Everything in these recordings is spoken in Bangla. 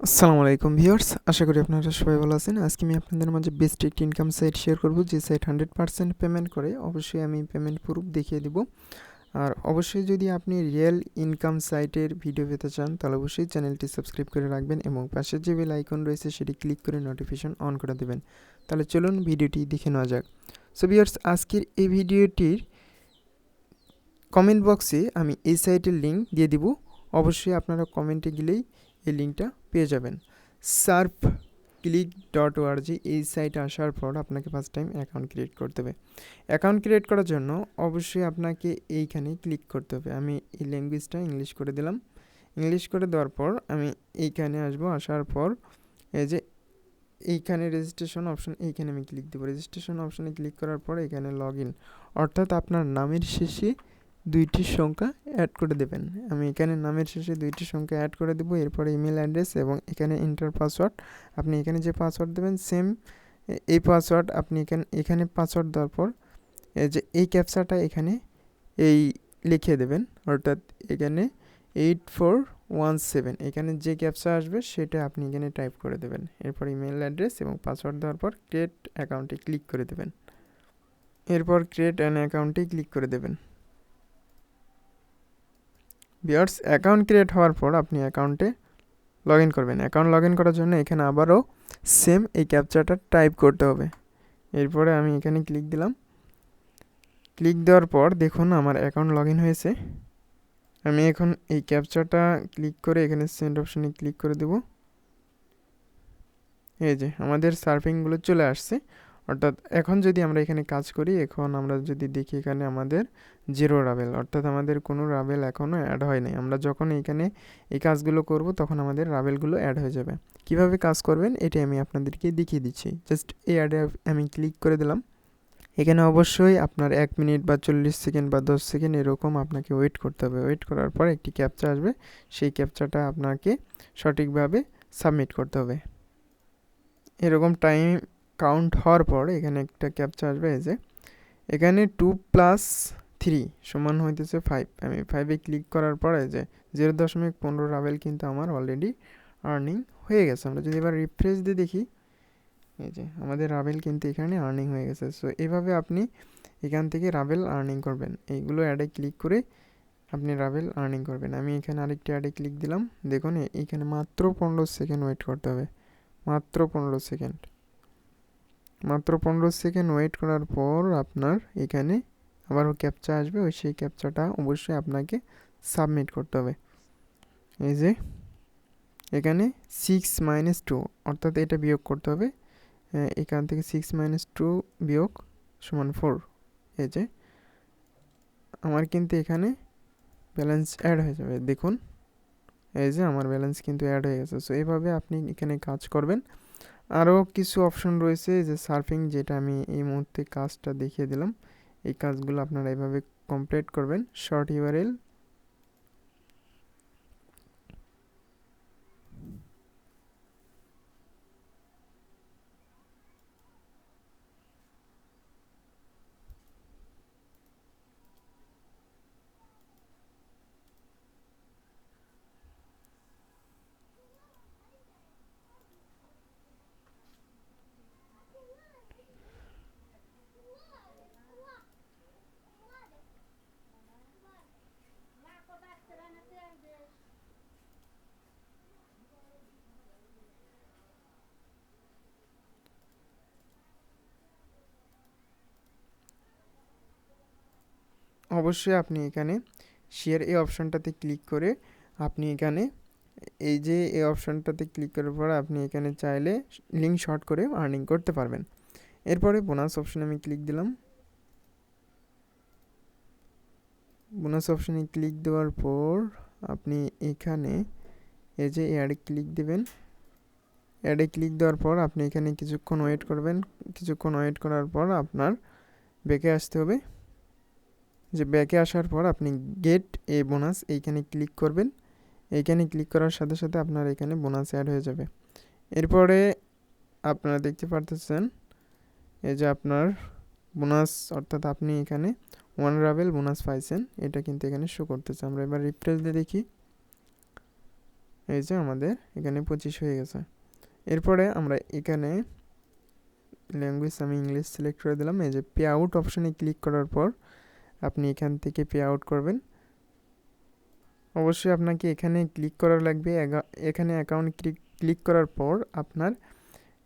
আসসালামু আলাইকুম ভিউয়ার্স, আশা করি আপনারা সবাই ভালো আছেন। আজকে আমি আপনাদের মাঝে বেস্ট একটি ইনকাম সাইট শেয়ার করব, যে সাইট 100% পেমেন্ট করে। অবশ্যই আমি পেমেন্ট প্রুফ দেখিয়ে দিব। আর অবশ্যই যদি আপনি রিয়েল ইনকাম সাইটের ভিডিও পেতে চান, তাহলে অবশ্যই চ্যানেলটি সাবস্ক্রাইব করে রাখবেন এবং পাশে যে বেল আইকন রয়েছে সেটি ক্লিক করে নোটিফিকেশন অন করে দেবেন। তাহলে চলুন ভিডিওটি দেখে নেওয়া যাক। সো ভিউয়ার্স, আজকের এই ভিডিওটির কমেন্ট বক্সে আমি এই সাইটের লিঙ্ক দিয়ে দিব। অবশ্যই আপনারা কমেন্টে গেলেই এই লিঙ্কটা পেয়ে যাবেন। সার্ফ click.org এই সাইটে আসার পর আপনাকে ফার্স্ট টাইম অ্যাকাউন্ট ক্রিয়েট করতে হবে। অ্যাকাউন্ট ক্রিয়েট করার জন্য অবশ্যই আপনাকে এইখানে ক্লিক করতে হবে। আমি এই ল্যাঙ্গুয়েজটা ইংলিশ করে দিলাম। ইংলিশ করে দেওয়ার পর আমি এইখানে আসবো। আসার পর এই যে এইখানে রেজিস্ট্রেশন অপশন, এইখানে আমি ক্লিক দেবো। রেজিস্ট্রেশন অপশানে ক্লিক করার পর এখানে লগ ইন, অর্থাৎ আপনার নামের শেষে 2টি সংখ্যা অ্যাড করে দেবেন। আমি এখানে নামের শেষে 2টি সংখ্যা অ্যাড করে দেবো। এরপরে ইমেল অ্যাড্রেস এবং এখানে এন্টার পাসওয়ার্ড। আপনি এখানে যে পাসওয়ার্ড দেবেন সেম এই পাসওয়ার্ড আপনি এখানে পাসওয়ার্ড দেওয়ার পর এই যে এই ক্যাপচাটা এখানে এই লিখে দেবেন, অর্থাৎ এখানে 8417 এখানে যে ক্যাপচা আসবে সেটা আপনি এখানে টাইপ করে দেবেন। এরপর ইমেল অ্যাড্রেস এবং পাসওয়ার্ড দেওয়ার পর ক্রিয়েট অ্যাকাউন্টে ক্লিক করে দেবেন। এরপর ক্রিয়েট অ্যান অ্যাকাউন্টে ক্লিক করে দেবেন। ভিউয়ার্স, অ্যাকাউন্ট ক্রিয়েট হওয়ার পর আপনি অ্যাকাউন্টে লগ ইন করবেন। অ্যাকাউন্ট লগ ইন করার জন্য এখানে আবারও সেম এই ক্যাপচাটা টাইপ করতে হবে। এরপরে আমি এখানে ক্লিক দিলাম। ক্লিক দেওয়ার পর দেখুন আমার অ্যাকাউন্ট লগ ইন হয়েছে। আমি এখন এই ক্যাপচাটা ক্লিক করে এখানে সেন্ড অপশানে ক্লিক করে দেব। এই যে আমাদের সার্ফিংগুলো চলে আসছে। অর্থাৎ এখন যদি আমরা এখানে কাজ করি, এখন আমরা যদি দেখি এখানে আমাদের 0 রাবেল, অর্থাৎ আমাদের কোনো রাবেল এখনও অ্যাড হয়নি। আমরা যখন এখানে এই কাজগুলো করব তখন আমাদের রাবেলগুলো অ্যাড হয়ে যাবে। কিভাবে কাজ করবেন এটি আমি আপনাদেরকে দেখিয়ে দিচ্ছি। জাস্ট এই অ্যাডে আমি ক্লিক করে দিলাম। এখানে অবশ্যই আপনার 1 মিনিট বা 40 সেকেন্ড বা 10 সেকেন্ড এরকম আপনাকে ওয়েট করতে হবে। ওয়েট করার পর একটি ক্যাপচা আসবে, সেই ক্যাপচাটা আপনাকে সঠিকভাবে সাবমিট করতে হবে। এরকম টাইম কাউন্ট হওয়ার পর এখানে একটা ক্যাপচা আসবে। এই যে এখানে 2 + 3 সমান হইতেছে 5। আমি 5-এ ক্লিক করার পর এই যে 0.15 রাবেল কিন্তু আমার অলরেডি আর্নিং হয়ে গেছে। আমরা যদি এবার রিফ্রেশ দিয়ে দেখি, এই যে আমাদের রাবেল কিন্তু এখানে আর্নিং হয়ে গেছে। সো এইভাবে আপনি এখান থেকে রাবেল আর্নিং করবেন। এইগুলো অ্যাডে ক্লিক করে আপনি রাবেল আর্নিং করবেন। আমি এখানে আরেকটি অ্যাডে ক্লিক দিলাম। দেখুন এইখানে মাত্র 15 সেকেন্ড ওয়েট করতে হবে। মাত্র 15 সেকেন্ড। মাত্র 15 সেকেন্ড ওয়েট করার পর আপনার এখানে আবারও ক্যাপচা আসবে। ওই সেই ক্যাপচাটা অবশ্যই আপনাকে সাবমিট করতে হবে। এই যে এখানে 6 - 2, অর্থাৎ এটা বিয়োগ করতে হবে। এখান থেকে 6 - 2 বিয়োগ সমান 4। এই যে আমার কিন্তু এখানে ব্যালেন্স অ্যাড হয়ে যাবে। দেখুন এই যে আমার ব্যালেন্স কিন্তু অ্যাড হয়ে গেছে। সো এইভাবে আপনি এখানে কাজ করবেন। আরও কিছু অপশন রয়েছে, যে সার্ফিং, যেটা আমি এই মুহূর্তে কাজটা দেখিয়ে দিলাম। এই কাজগুলো আপনারা এইভাবে কমপ্লিট করবেন। শর্ট ইউআরএল, অবশ্যই আপনি এখানে শেয়ার এই অপশনটাতে ক্লিক করে আপনি এখানে এই যে এই অপশনটাতে ক্লিক করার পর আপনি এখানে চাইলে লিঙ্ক শর্ট করে আর্নিং করতে পারবেন। এরপরে বোনাস অপশনে আমি ক্লিক দিলাম। বোনাস অপশনে ক্লিক দেওয়ার পর আপনি এখানে এই যে অ্যাডে ক্লিক দেবেন। অ্যাডে ক্লিক দেওয়ার পর আপনি এখানে কিছুক্ষণ ওয়েট করবেন। কিছুক্ষণ ওয়েট করার পর আপনার ব্যাকে আসতে হবে। যে ব্যাকে আসার পর আপনি গেট এ বোনাস এইখানে ক্লিক করবেন। এইখানে ক্লিক করার সাথে সাথে আপনার এখানে বোনাস অ্যাড হয়ে যাবে। এরপরে আপনারা দেখতে পারতেছেন এই যে আপনার বোনাস, অর্থাৎ আপনি এখানে 1 রাবেল বোনাস পাইছেন, এটা কিন্তু এখানে শো করতেছে। আমরা এবার রিফ্রেশ দিয়ে দেখি। এই যে আমাদের এখানে 25 হয়ে গেছে। এরপরে আমরা এখানে ল্যাঙ্গুয়েজ আমি ইংলিশ সিলেক্ট করে দিলাম। এই যে পে আউট অপশানে ক্লিক করার পর আপনি এখান থেকে পে আউট করবেন। অবশ্যই আপনাকে এখানে ক্লিক করা লাগবে। এখানে অ্যাকাউন্ট ক্লিক করার পর আপনার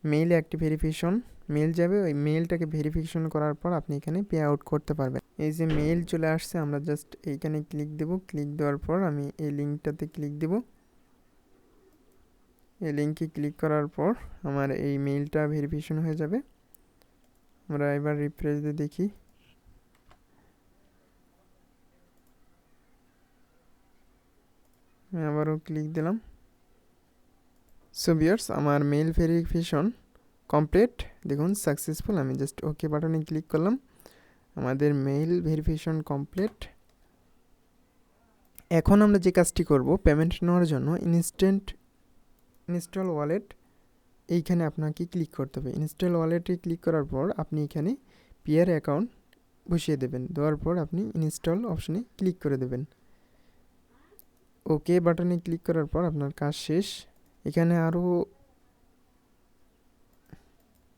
মেইলে একটি ভেরিফিকেশন মেইল যাবে, ওই মেইলটাকে ভেরিফিকেশন করার পর আপনি এখানে পে আউট করতে পারবেন। এই যে মেইল চলে আসছে, আমরা জাস্ট এইখানে ক্লিক দেব। ক্লিক দেওয়ার পর আমি এই লিঙ্কটাতে ক্লিক দেব। এই লিঙ্কে ক্লিক করার পর আমার এই মেইলটা ভেরিফিকেশন হয়ে যাবে। আমরা এবার রিফ্রেশ দিয়ে দেখি। আমি আবারও ক্লিক দিলাম। সো ভিউয়ার্স, আমার মেইল ভেরিফিকেশন কমপ্লিট, দেখুন সাকসেসফুল। আমি জাস্ট ওকে বাটনে ক্লিক করলাম। আমাদের মেইল ভেরিফিকেশন কমপ্লিট। এখন আমরা যে কাজটি করব, পেমেন্ট নেওয়ার জন্য ইনস্টল ওয়ালেট এইখানে আপনাকে ক্লিক করতে হবে। ইনস্টল ওয়ালেটে ক্লিক করার পর আপনি এখানে পিয়ার অ্যাকাউন্ট বসিয়ে দেবেন। দেওয়ার পর আপনি ইনস্টল অপশনে ক্লিক করে দেবেন। ওকে বাটনে ক্লিক করার পর আপনার কাজ শেষ। এখানে আরও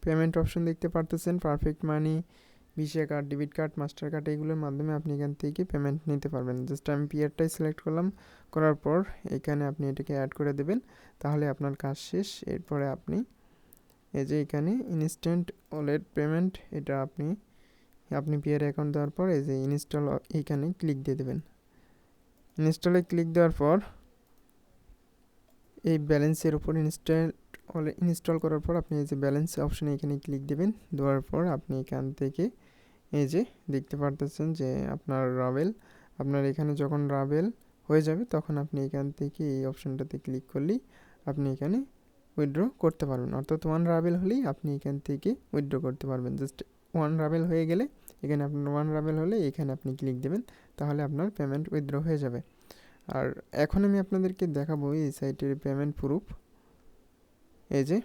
পেমেন্ট অপশন দেখতে পারতেছেন, Perfect Money, Visa card, debit card, Mastercard, এগুলোর মাধ্যমে আপনি এখান থেকে পেমেন্ট নিতে পারবেন। জাস্ট আমি পিয়ারটাই সিলেক্ট করলাম। করার পর এখানে আপনি এটাকে অ্যাড করে দেবেন, তাহলে আপনার কাজ শেষ। এরপরে আপনি এই যে এখানে ইনস্ট্যান্ট ওয়ালেট পেমেন্ট, এটা আপনি পিয়ার অ্যাকাউন্ট দেওয়ার পর এই যে ইনস্টল এইখানে ক্লিক দিয়ে দেবেন। ইনস্টলে ক্লিক দেওয়ার পর এই ব্যালেন্সের উপর ইনস্টল করার পর আপনি এই যে ব্যালেন্স অপশানে এখানে ক্লিক দেবেন। দেওয়ার পর আপনি এখান থেকে এই যে দেখতে পারতেছেন যে আপনার এখানে যখন রাবেল হয়ে যাবে তখন আপনি এখান থেকে এই অপশানটাতে ক্লিক করলেই আপনি এখানে উইথড্র করতে পারবেন। অর্থাৎ 1 রাবেল হলেই আপনি এখান থেকে উইথড্র করতে পারবেন। জাস্ট 1 রাবেল হয়ে গেলে এখানে আপনার 1 রাবেল হলে এখানে আপনি ক্লিক দেবেন, তাহলে আপনার পেমেন্ট উইথড্র হয়ে যাবে। আর এখন আমি আপনাদেরকে দেখাবো এই সাইটের পেমেন্ট প্রুফ। এই যে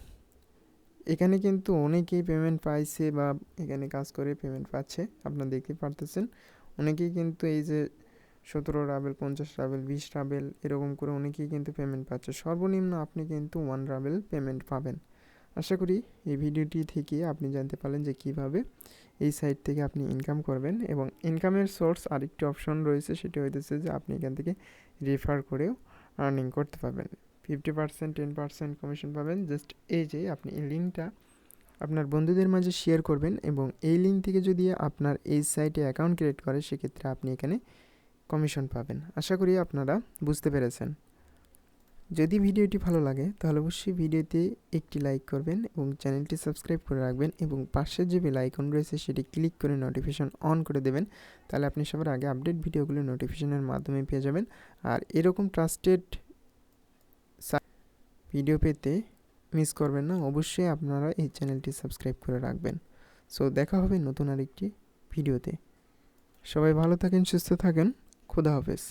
এখানে কিন্তু অনেকেই পেমেন্ট পাইছে বা এখানে কাজ করে পেমেন্ট পাচ্ছে, আপনারা দেখতে পারতেছেন। অনেকেই কিন্তু এই যে 17 রাবেল, 50 রাবেল, 20 রাবেল এরকম করে অনেকেই কিন্তু পেমেন্ট পাচ্ছে। সর্বনিম্ন আপনি কিন্তু 1 রাবেল পেমেন্ট পাবেন। আশা করি এই ভিডিওটি থেকে আপনি জানতে পারলেন যে কিভাবে এই সাইট থেকে আপনি ইনকাম করবেন। এবং ইনকামের সোর্স আরেকটি অপশন রয়েছে, সেটি হইতেছে যে আপনি এখান থেকে রেফার করেও আর্নিং করতে পারবেন। 50%, 10% কমিশন পাবেন। জাস্ট এই যে আপনি এই লিঙ্কটা আপনার বন্ধুদের মাঝে শেয়ার করবেন এবং এই লিঙ্ক থেকে যদি আপনার এই সাইটে অ্যাকাউন্ট ক্রিয়েট করে সেক্ষেত্রে আপনি এখানে কমিশন পাবেন। আশা করি আপনারা বুঝতে পেরেছেন। যদি ভিডিওটি ভালো লাগে তাহলে অবশ্যই ভিডিওতে একটি লাইক করবেন এবং চ্যানেলটি সাবস্ক্রাইব করে রাখবেন এবং পাশের যে বেল আইকন রয়েছে সেটি ক্লিক করে নোটিফিকেশন অন করে দেবেন, তাহলে আপনি সবার আগে আপডেট ভিডিওগুলো নোটিফিকেশনের মাধ্যমে পেয়ে যাবেন। আর এরকম ট্রাস্টেড ভিডিও পেতে মিস করবেন না, অবশ্যই আপনারা এই চ্যানেলটি সাবস্ক্রাইব করে রাখবেন। সো দেখা হবে নতুন আরেকটি ভিডিওতে। সবাই ভালো থাকেন, সুস্থ থাকেন, খোদা হাফেজ।